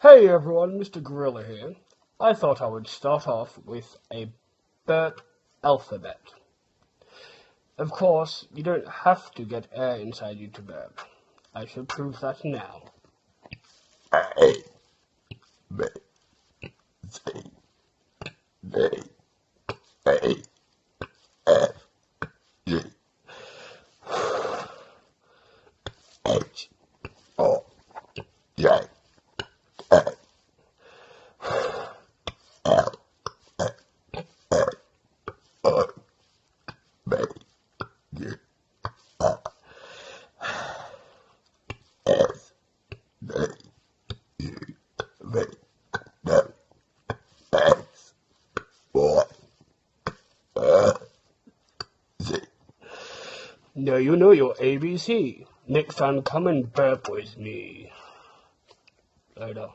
Hey everyone, Mr. Gorilla here. I thought I would start off with a burp alphabet. Of course, you don't have to get air inside you to burp. I shall prove that now. A, B, C, D, E, F, G, H, O, J, K, L, M, N, O, B, Q, R, S, D, U, V, W, X, Y, Z. Now you know your ABC. Next time come and burp with me. Later.